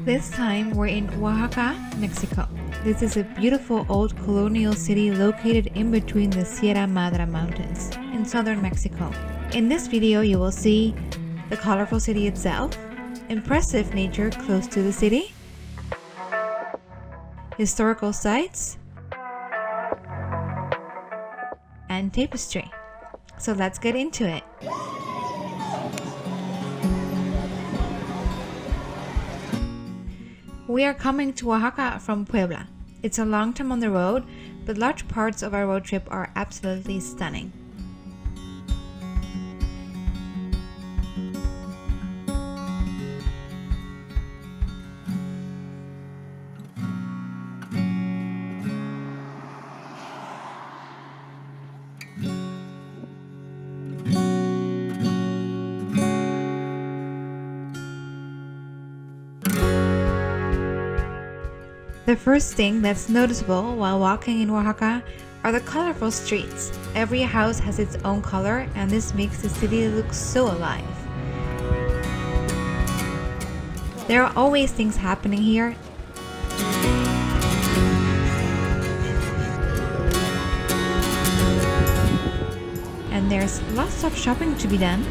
This time we're in Oaxaca, Mexico. This is a beautiful old colonial city located in between the Sierra Madre Mountains in southern Mexico. In this video you will see the colorful city itself, impressive nature close to the city, historical sites, and tapestry. So let's get into it. We are coming to Oaxaca from Puebla. It's a long time on the road, but large parts of our road trip are absolutely stunning. The first thing that's noticeable while walking in Oaxaca are the colorful streets. Every house has its own color, and this makes the city look so alive. There are always things happening here. And there's lots of shopping to be done.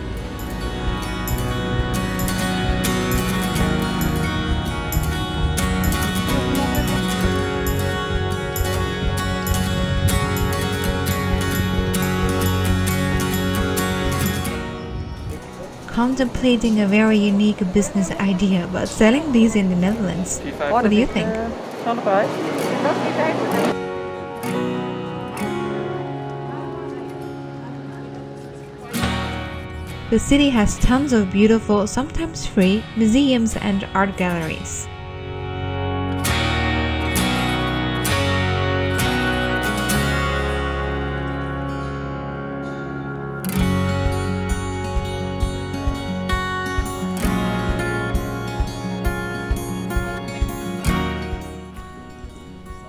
Contemplating a very unique business idea about selling these in the Netherlands. What do you think? The city has tons of beautiful, sometimes free, museums and art galleries.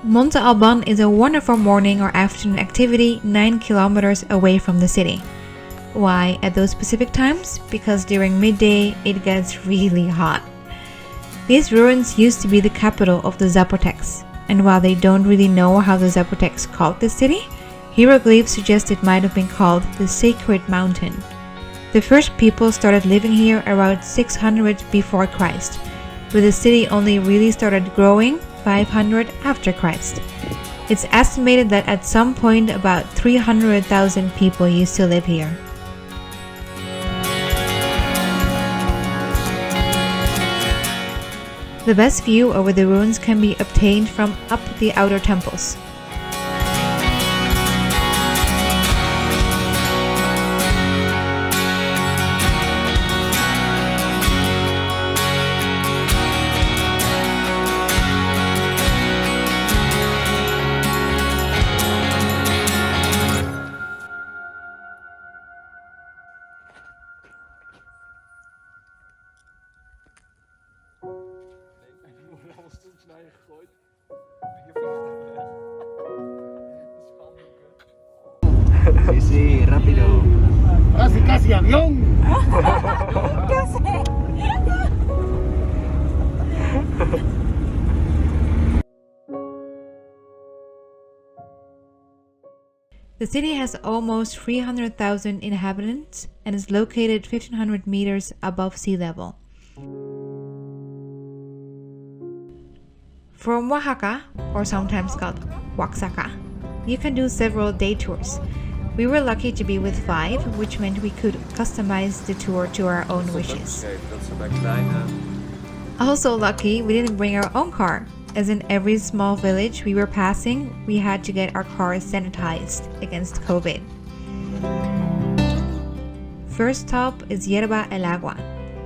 Monte Alban is a wonderful morning or afternoon activity 9 kilometers away from the city. Why at those specific times? Because during midday it gets really hot. These ruins used to be the capital of the Zapotecs, and while they don't really know how the Zapotecs called the city, hieroglyphs suggest it might have been called the Sacred Mountain. The first people started living here around 600 before Christ, but the city only really started growing 500 after Christ. It's estimated that at some point about 300,000 people used to live here. The best view over the ruins can be obtained from up the outer temples. Sí, sí, rápido. Casi, casi avión. The city has almost 300,000 inhabitants and is located 1,500 meters above sea level. From Oaxaca, or sometimes called Oaxaca, you can do several day tours. We were lucky to be with 5, which meant we could customize the tour to our own wishes. Also lucky, we didn't bring our own car, as in every small village we were passing, we had to get our cars sanitized against COVID. first stop is Hierve el Agua.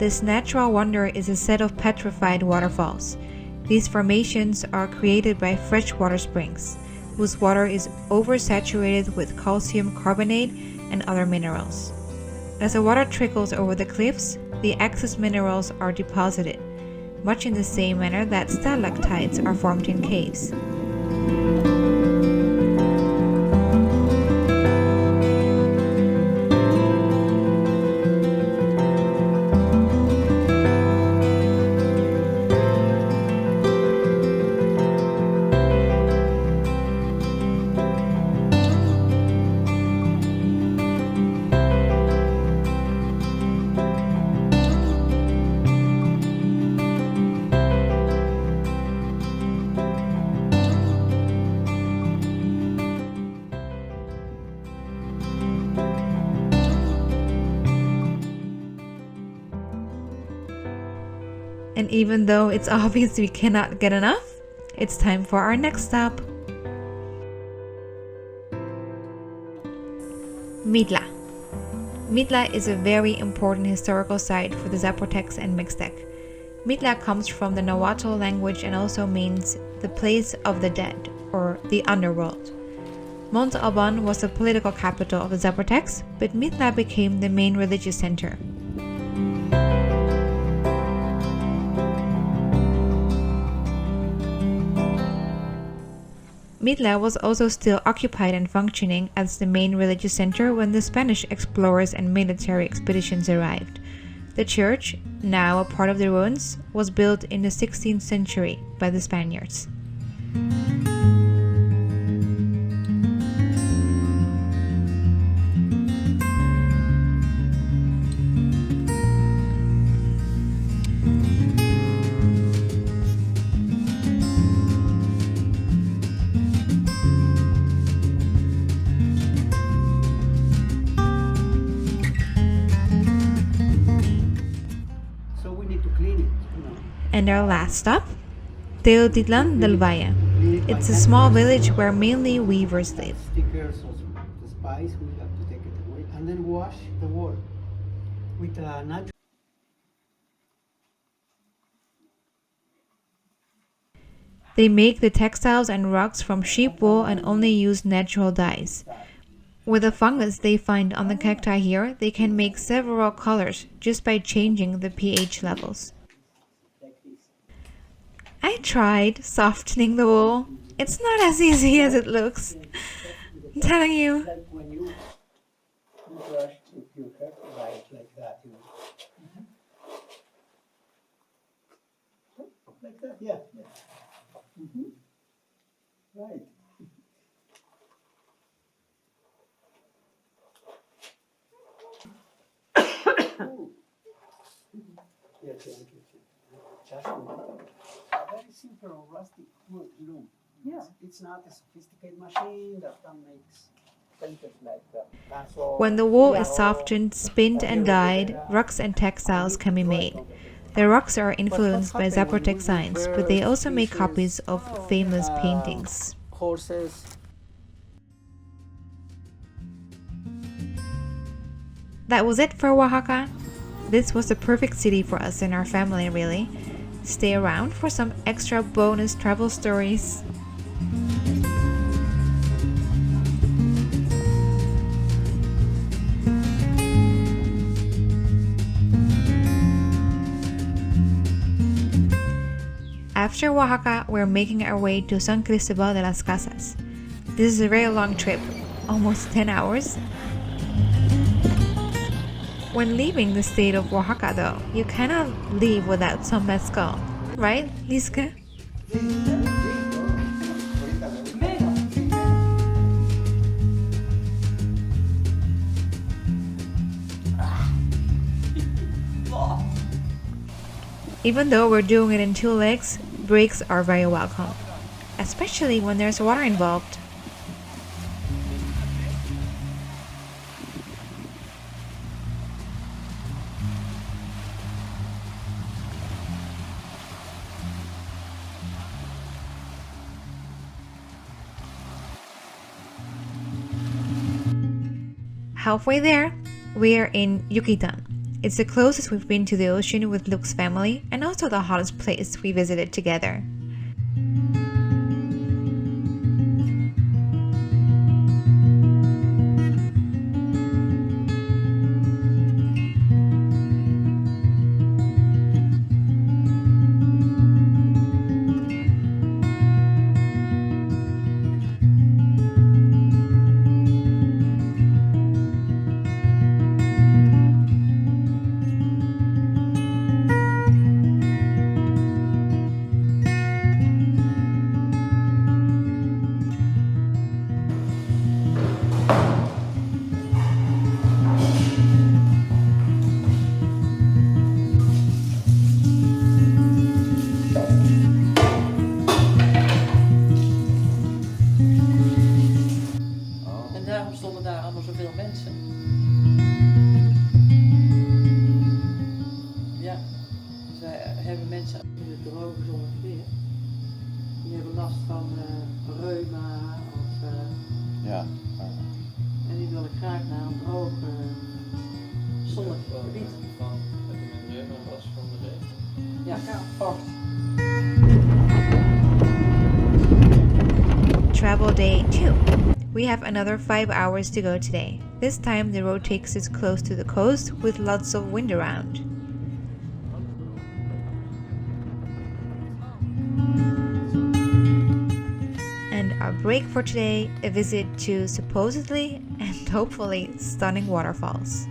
This natural wonder is a set of petrified waterfalls. These formations are created by freshwater springs, whose water is oversaturated with calcium carbonate and other minerals. As the water trickles over the cliffs, the excess minerals are deposited, much in the same manner that stalactites are formed in caves. And even though it's obvious we cannot get enough, it's time for our next stop. Mitla. Mitla is a very important historical site for the Zapotecs and Mixtec. Mitla comes from the Nahuatl language and also means the place of the dead, or the underworld. Monte Alban was the political capital of the Zapotecs, but Mitla became the main religious center. Mitla was also still occupied and functioning as the main religious center when the Spanish explorers and military expeditions arrived. The church, now a part of the ruins, was built in the 16th century by the Spaniards. And our last stop, Teotitlán del Valle. It's a small village where mainly weavers live. Stickers of the spice, we have to take it away and then wash the water with a natural. They make the textiles and rugs from sheep wool and only use natural dyes. With the fungus they find on the cacti here, they can make several colors just by changing the pH levels. I tried softening the wool. It's not as easy as it looks. I'm telling you. Like when you brush with your hair, right, like that, you know. Like that, yeah. Right. Yes, thank you. Just very simple rustic loom. Yeah. It's not a sophisticated machine that makes painted like that. When the wool is softened, spinned and dyed, rugs and textiles can be made. The rugs are influenced by Zapotec signs, but they also make copies of famous paintings. Horses. That was it for Oaxaca. This was the perfect city for us and our family, really. Stay around for some extra bonus travel stories. After Oaxaca, we're making our way to San Cristobal de las Casas. This is a very long trip, almost 10 hours. When leaving the state of Oaxaca though, you cannot leave without some mezcal, right, Liska? Even though we're doing it in 2 legs, breaks are very welcome, especially when there's water involved. Halfway there, We're in Yucatan. It's the closest we've been to the ocean with Luke's family and also the hottest place we visited together. En daarom stonden daar allemaal zoveel mensen. Ja, zij hebben mensen in het droge zonnig weer. Die hebben last van reuma of Ja. en die willen graag naar een droog zonnig gebied. Heb je met reuma last van de regen? Ja, vocht. Travel day 2. We have another 5 hours to go today. This time the road takes us close to the coast with lots of wind around. And our break for today, a visit to supposedly and hopefully stunning waterfalls.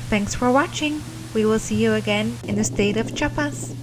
Thanks for watching. We will see you again in the state of Chiapas.